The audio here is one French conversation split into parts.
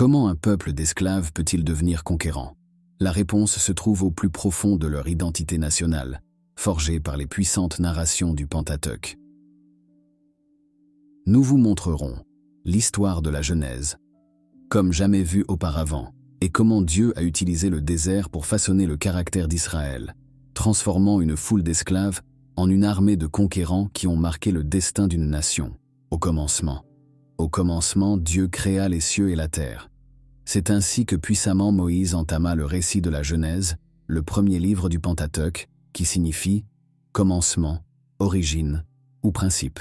Comment un peuple d'esclaves peut-il devenir conquérant? La réponse se trouve au plus profond de leur identité nationale, forgée par les puissantes narrations du Pentateuque. Nous vous montrerons l'histoire de la Genèse, comme jamais vue auparavant, et comment Dieu a utilisé le désert pour façonner le caractère d'Israël, transformant une foule d'esclaves en une armée de conquérants qui ont marqué le destin d'une nation. Au commencement, Dieu créa les cieux et la terre. C'est ainsi que puissamment Moïse entama le récit de la Genèse, le premier livre du Pentateuque, qui signifie commencement, origine ou principe.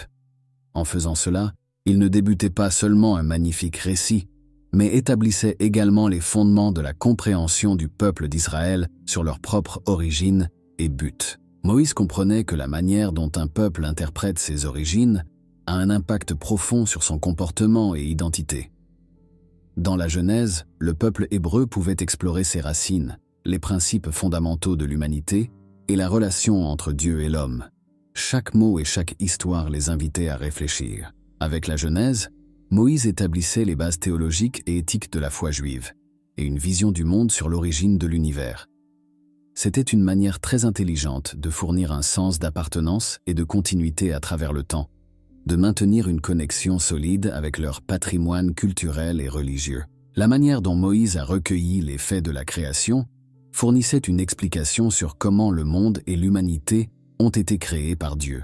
En faisant cela, il ne débutait pas seulement un magnifique récit, mais établissait également les fondements de la compréhension du peuple d'Israël sur leur propre origine et but. Moïse comprenait que la manière dont un peuple interprète ses origines a un impact profond sur son comportement et identité. Dans la Genèse, le peuple hébreu pouvait explorer ses racines, les principes fondamentaux de l'humanité et la relation entre Dieu et l'homme. Chaque mot et chaque histoire les invitait à réfléchir. Avec la Genèse, Moïse établissait les bases théologiques et éthiques de la foi juive et une vision du monde sur l'origine de l'univers. C'était une manière très intelligente de fournir un sens d'appartenance et de continuité à travers le temps, de maintenir une connexion solide avec leur patrimoine culturel et religieux. La manière dont Moïse a recueilli les faits de la création fournissait une explication sur comment le monde et l'humanité ont été créés par Dieu.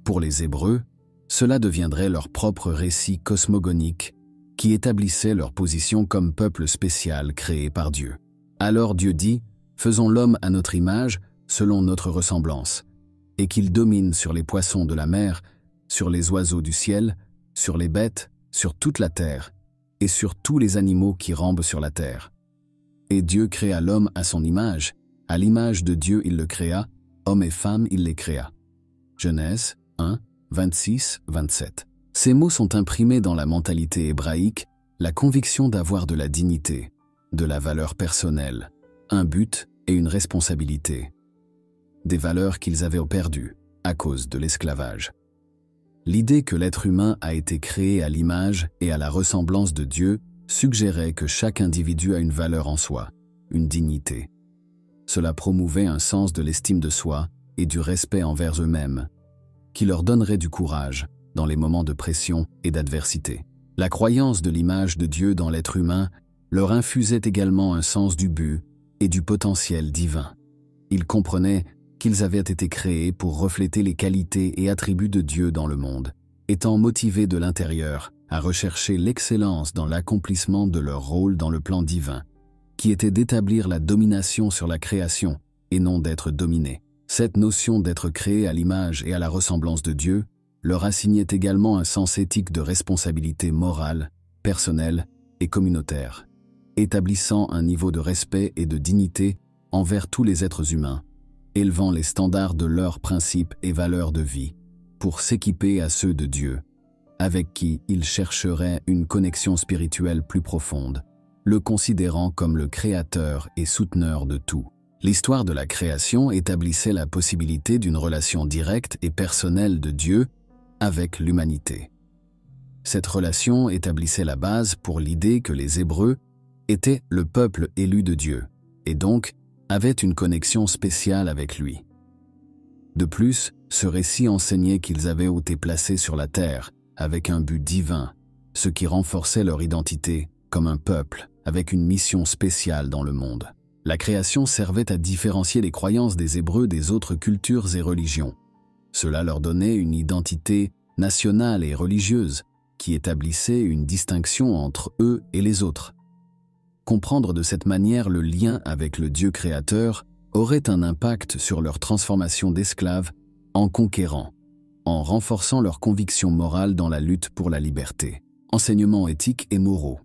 Pour les Hébreux, cela deviendrait leur propre récit cosmogonique qui établissait leur position comme peuple spécial créé par Dieu. Alors Dieu dit « Faisons l'homme à notre image, selon notre ressemblance, et qu'il domine sur les poissons de la mer, sur les oiseaux du ciel, sur les bêtes, sur toute la terre, et sur tous les animaux qui rampent sur la terre. Et Dieu créa l'homme à son image, à l'image de Dieu il le créa, hommes et femmes il les créa. » Genèse 1, 26-27. Ces mots sont imprimés dans la mentalité hébraïque, la conviction d'avoir de la dignité, de la valeur personnelle, un but et une responsabilité. Des valeurs qu'ils avaient perdues à cause de l'esclavage. L'idée que l'être humain a été créé à l'image et à la ressemblance de Dieu suggérait que chaque individu a une valeur en soi, une dignité. Cela promouvait un sens de l'estime de soi et du respect envers eux-mêmes, qui leur donnerait du courage dans les moments de pression et d'adversité. La croyance de l'image de Dieu dans l'être humain leur infusait également un sens du but et du potentiel divin. Ils comprenaient qu'ils avaient été créés pour refléter les qualités et attributs de Dieu dans le monde, étant motivés de l'intérieur à rechercher l'excellence dans l'accomplissement de leur rôle dans le plan divin, qui était d'établir la domination sur la création et non d'être dominés. Cette notion d'être créé à l'image et à la ressemblance de Dieu leur assignait également un sens éthique de responsabilité morale, personnelle et communautaire, établissant un niveau de respect et de dignité envers tous les êtres humains, élevant les standards de leurs principes et valeurs de vie pour s'équiper à ceux de Dieu, avec qui ils chercheraient une connexion spirituelle plus profonde, le considérant comme le créateur et souteneur de tout. L'histoire de la création établissait la possibilité d'une relation directe et personnelle de Dieu avec l'humanité. Cette relation établissait la base pour l'idée que les Hébreux étaient le peuple élu de Dieu, et donc avaient une connexion spéciale avec lui. De plus, ce récit enseignait qu'ils avaient été placés sur la terre avec un but divin, ce qui renforçait leur identité comme un peuple avec une mission spéciale dans le monde. La création servait à différencier les croyances des Hébreux des autres cultures et religions. Cela leur donnait une identité nationale et religieuse qui établissait une distinction entre eux et les autres. Comprendre de cette manière le lien avec le Dieu créateur aurait un impact sur leur transformation d'esclaves en conquérants, en renforçant leur conviction morale dans la lutte pour la liberté. Enseignements éthiques et moraux.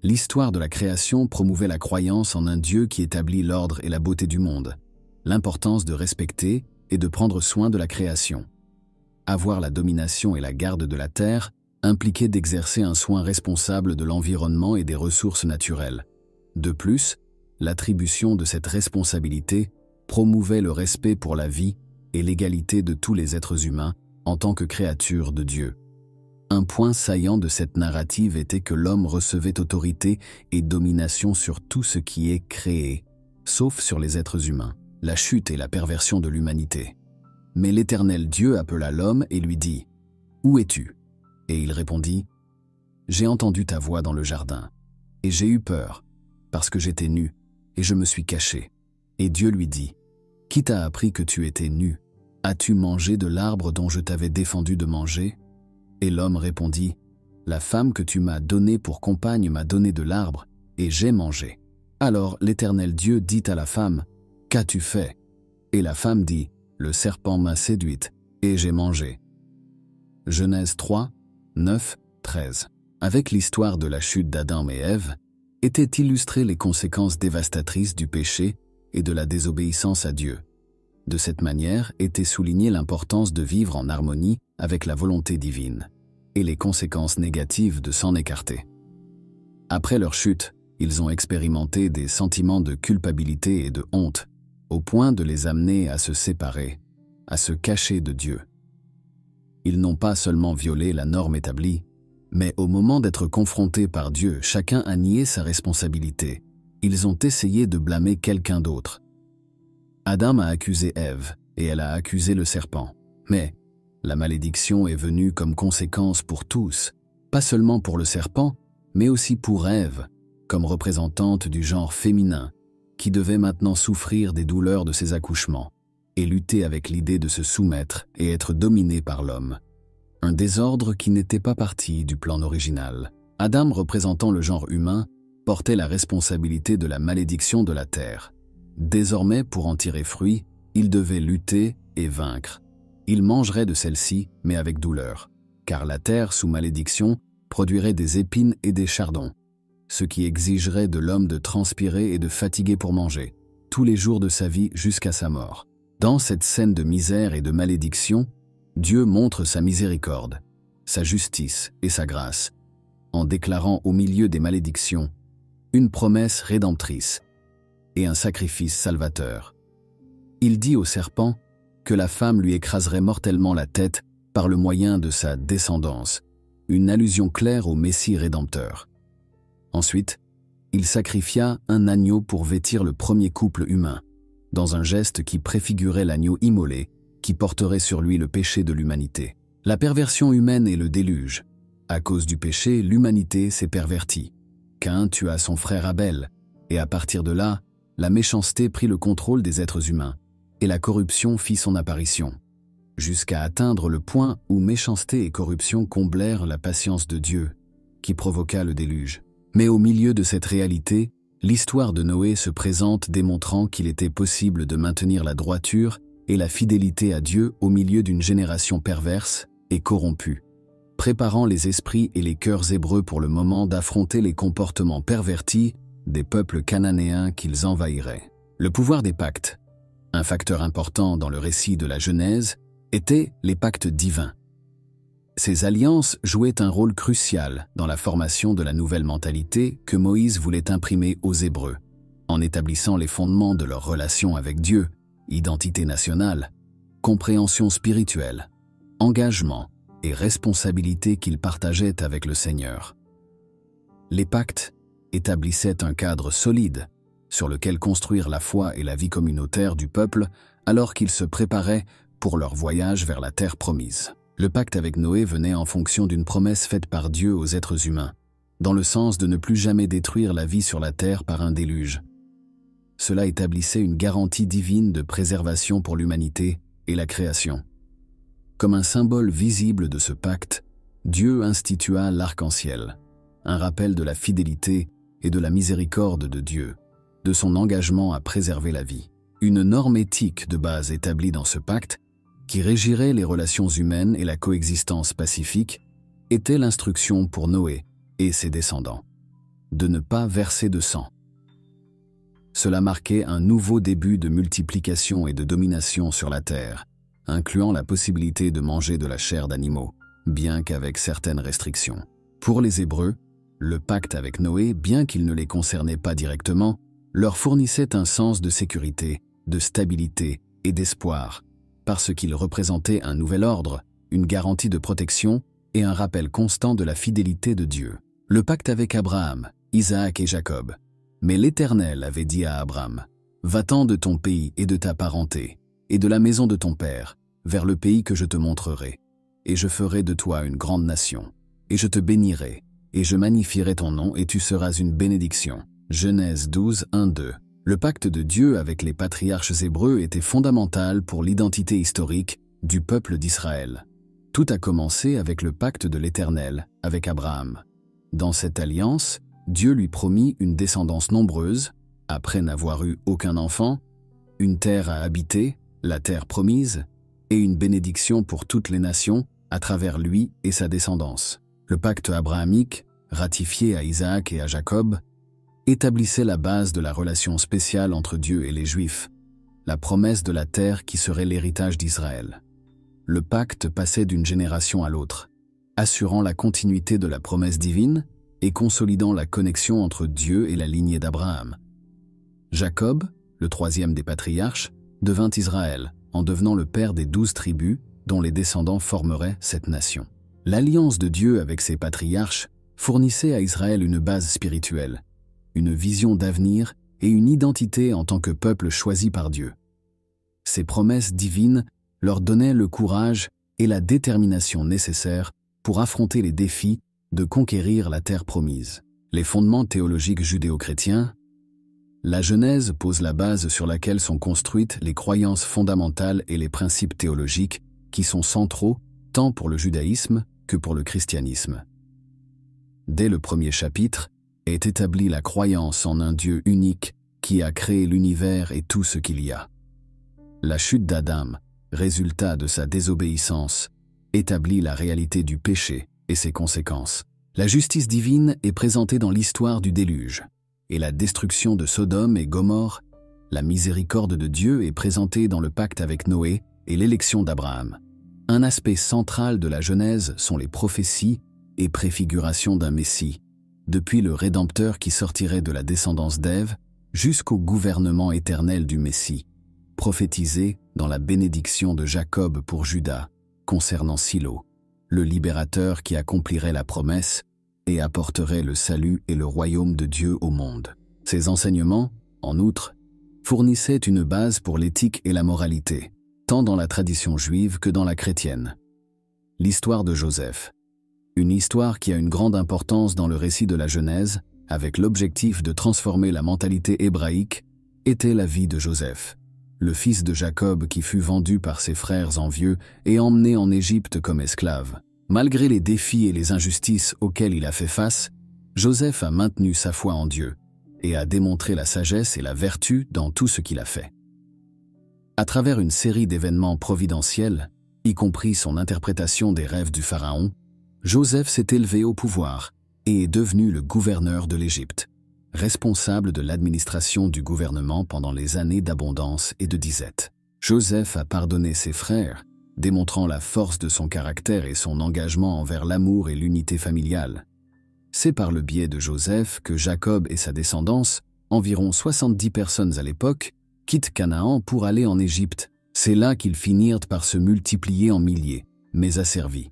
L'histoire de la création promouvait la croyance en un Dieu qui établit l'ordre et la beauté du monde, l'importance de respecter et de prendre soin de la création. Avoir la domination et la garde de la terre impliquait d'exercer un soin responsable de l'environnement et des ressources naturelles. De plus, l'attribution de cette responsabilité promouvait le respect pour la vie et l'égalité de tous les êtres humains en tant que créatures de Dieu. Un point saillant de cette narrative était que l'homme recevait autorité et domination sur tout ce qui est créé, sauf sur les êtres humains, la chute et la perversion de l'humanité. Mais l'Éternel Dieu appela l'homme et lui dit « Où es-tu » Et il répondit « J'ai entendu ta voix dans le jardin, et j'ai eu peur, parce que j'étais nu, et je me suis caché. » Et Dieu lui dit « Qui t'a appris que tu étais nu? As-tu mangé de l'arbre dont je t'avais défendu de manger ?» Et l'homme répondit « La femme que tu m'as donnée pour compagne m'a donné de l'arbre, et j'ai mangé. » Alors l'Éternel Dieu dit à la femme « Qu'as-tu fait ?» Et la femme dit « Le serpent m'a séduite, et j'ai mangé. » Genèse 3, 9, 13. Avec l'histoire de la chute d'Adam et Ève, étaient illustrées les conséquences dévastatrices du péché et de la désobéissance à Dieu. De cette manière était soulignée l'importance de vivre en harmonie avec la volonté divine, et les conséquences négatives de s'en écarter. Après leur chute, ils ont expérimenté des sentiments de culpabilité et de honte, au point de les amener à se séparer, à se cacher de Dieu. Ils n'ont pas seulement violé la norme établie, mais au moment d'être confrontés par Dieu, chacun a nié sa responsabilité. Ils ont essayé de blâmer quelqu'un d'autre. Adam a accusé Ève, et elle a accusé le serpent. Mais la malédiction est venue comme conséquence pour tous, pas seulement pour le serpent, mais aussi pour Ève, comme représentante du genre féminin, qui devait maintenant souffrir des douleurs de ses accouchements, et lutter avec l'idée de se soumettre et être dominée par l'homme. Un désordre qui n'était pas parti du plan original. Adam, représentant le genre humain, portait la responsabilité de la malédiction de la terre. Désormais, pour en tirer fruit, il devait lutter et vaincre. Il mangerait de celle-ci, mais avec douleur, car la terre sous malédiction produirait des épines et des chardons, ce qui exigerait de l'homme de transpirer et de fatiguer pour manger, tous les jours de sa vie jusqu'à sa mort. Dans cette scène de misère et de malédiction, Dieu montre sa miséricorde, sa justice et sa grâce, en déclarant au milieu des malédictions une promesse rédemptrice et un sacrifice salvateur. Il dit au serpent que la femme lui écraserait mortellement la tête par le moyen de sa descendance, une allusion claire au Messie rédempteur. Ensuite, il sacrifia un agneau pour vêtir le premier couple humain, dans un geste qui préfigurait l'agneau immolé qui porterait sur lui le péché de l'humanité. La perversion humaine et le déluge. À cause du péché, l'humanité s'est pervertie. Caïn tua son frère Abel, et à partir de là, la méchanceté prit le contrôle des êtres humains, et la corruption fit son apparition, jusqu'à atteindre le point où méchanceté et corruption comblèrent la patience de Dieu, qui provoqua le déluge. Mais au milieu de cette réalité, l'histoire de Noé se présente démontrant qu'il était possible de maintenir la droiture et la fidélité à Dieu au milieu d'une génération perverse et corrompue, préparant les esprits et les cœurs hébreux pour le moment d'affronter les comportements pervertis des peuples cananéens qu'ils envahiraient. Le pouvoir des pactes, un facteur important dans le récit de la Genèse, étaient les pactes divins. Ces alliances jouaient un rôle crucial dans la formation de la nouvelle mentalité que Moïse voulait imprimer aux Hébreux, en établissant les fondements de leur relation avec Dieu, identité nationale, compréhension spirituelle, engagement et responsabilité qu'ils partageaient avec le Seigneur. Les pactes établissaient un cadre solide sur lequel construire la foi et la vie communautaire du peuple alors qu'ils se préparaient pour leur voyage vers la terre promise. Le pacte avec Noé venait en fonction d'une promesse faite par Dieu aux êtres humains, dans le sens de ne plus jamais détruire la vie sur la terre par un déluge. Cela établissait une garantie divine de préservation pour l'humanité et la création. Comme un symbole visible de ce pacte, Dieu institua l'arc-en-ciel, un rappel de la fidélité et de la miséricorde de Dieu, de son engagement à préserver la vie. Une norme éthique de base établie dans ce pacte, qui régirait les relations humaines et la coexistence pacifique, était l'instruction pour Noé et ses descendants, de ne pas verser de sang. Cela marquait un nouveau début de multiplication et de domination sur la terre, incluant la possibilité de manger de la chair d'animaux, bien qu'avec certaines restrictions. Pour les Hébreux, le pacte avec Noé, bien qu'il ne les concernait pas directement, leur fournissait un sens de sécurité, de stabilité et d'espoir, parce qu'il représentait un nouvel ordre, une garantie de protection et un rappel constant de la fidélité de Dieu. Le pacte avec Abraham, Isaac et Jacob. Mais l'Éternel avait dit à Abraham, « Va-t'en de ton pays et de ta parenté, et de la maison de ton père, vers le pays que je te montrerai. Et je ferai de toi une grande nation, et je te bénirai, et je magnifierai ton nom, et tu seras une bénédiction. » Genèse 12, 1-2. Le pacte de Dieu avec les patriarches hébreux était fondamental pour l'identité historique du peuple d'Israël. Tout a commencé avec le pacte de l'Éternel, avec Abraham. Dans cette alliance, Dieu lui promit une descendance nombreuse, après n'avoir eu aucun enfant, une terre à habiter, la terre promise, et une bénédiction pour toutes les nations à travers lui et sa descendance. Le pacte abrahamique, ratifié à Isaac et à Jacob, établissait la base de la relation spéciale entre Dieu et les Juifs, la promesse de la terre qui serait l'héritage d'Israël. Le pacte passait d'une génération à l'autre, assurant la continuité de la promesse divine et consolidant la connexion entre Dieu et la lignée d'Abraham. Jacob, le troisième des patriarches, devint Israël, en devenant le père des 12 tribus dont les descendants formeraient cette nation. L'alliance de Dieu avec ses patriarches fournissait à Israël une base spirituelle, une vision d'avenir et une identité en tant que peuple choisi par Dieu. Ces promesses divines leur donnaient le courage et la détermination nécessaires pour affronter les défis de conquérir la terre promise. Les fondements théologiques judéo-chrétiens. La Genèse pose la base sur laquelle sont construites les croyances fondamentales et les principes théologiques qui sont centraux tant pour le judaïsme que pour le christianisme. Dès le premier chapitre est établie la croyance en un Dieu unique qui a créé l'univers et tout ce qu'il y a. La chute d'Adam, résultat de sa désobéissance, établit la réalité du péché et ses conséquences. La justice divine est présentée dans l'histoire du déluge, et la destruction de Sodome et Gomorrhe, la miséricorde de Dieu est présentée dans le pacte avec Noé et l'élection d'Abraham. Un aspect central de la Genèse sont les prophéties et préfigurations d'un Messie, depuis le Rédempteur qui sortirait de la descendance d'Ève jusqu'au gouvernement éternel du Messie, prophétisé dans la bénédiction de Jacob pour Juda, concernant Silo, le libérateur qui accomplirait la promesse et apporterait le salut et le royaume de Dieu au monde. Ces enseignements, en outre, fournissaient une base pour l'éthique et la moralité, tant dans la tradition juive que dans la chrétienne. L'histoire de Joseph. Une histoire qui a une grande importance dans le récit de la Genèse, avec l'objectif de transformer la mentalité hébraïque, était la vie de Joseph, le fils de Jacob qui fut vendu par ses frères envieux et emmené en Égypte comme esclave. Malgré les défis et les injustices auxquels il a fait face, Joseph a maintenu sa foi en Dieu et a démontré la sagesse et la vertu dans tout ce qu'il a fait. À travers une série d'événements providentiels, y compris son interprétation des rêves du Pharaon, Joseph s'est élevé au pouvoir et est devenu le gouverneur de l'Égypte, responsable de l'administration du gouvernement pendant les années d'abondance et de disette. Joseph a pardonné ses frères, démontrant la force de son caractère et son engagement envers l'amour et l'unité familiale. C'est par le biais de Joseph que Jacob et sa descendance, environ 70 personnes à l'époque, quittent Canaan pour aller en Égypte. C'est là qu'ils finirent par se multiplier en milliers, mais asservis.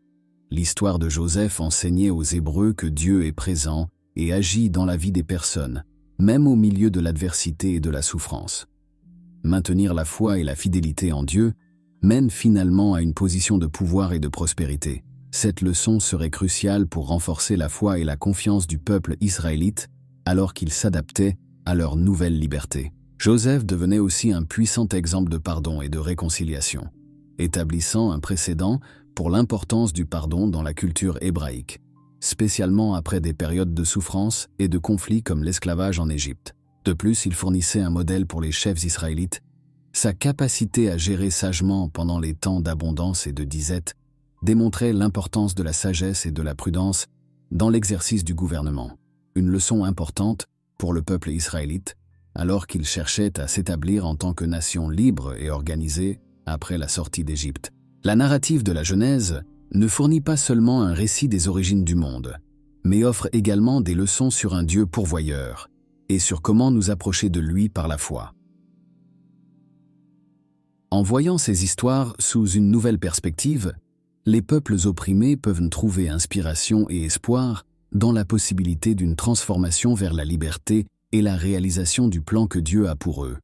L'histoire de Joseph enseignait aux Hébreux que Dieu est présent et agit dans la vie des personnes, même au milieu de l'adversité et de la souffrance. Maintenir la foi et la fidélité en Dieu mène finalement à une position de pouvoir et de prospérité. Cette leçon serait cruciale pour renforcer la foi et la confiance du peuple israélite alors qu'il s'adaptait à leur nouvelle liberté. Joseph devenait aussi un puissant exemple de pardon et de réconciliation, établissant un précédent pour l'importance du pardon dans la culture hébraïque, spécialement après des périodes de souffrance et de conflits comme l'esclavage en Égypte. De plus, il fournissait un modèle pour les chefs israélites. Sa capacité à gérer sagement pendant les temps d'abondance et de disette démontrait l'importance de la sagesse et de la prudence dans l'exercice du gouvernement. Une leçon importante pour le peuple israélite, alors qu'il cherchait à s'établir en tant que nation libre et organisée après la sortie d'Égypte. La narrative de la Genèse ne fournit pas seulement un récit des origines du monde, mais offre également des leçons sur un Dieu pourvoyeur et sur comment nous approcher de lui par la foi. En voyant ces histoires sous une nouvelle perspective, les peuples opprimés peuvent trouver inspiration et espoir dans la possibilité d'une transformation vers la liberté et la réalisation du plan que Dieu a pour eux.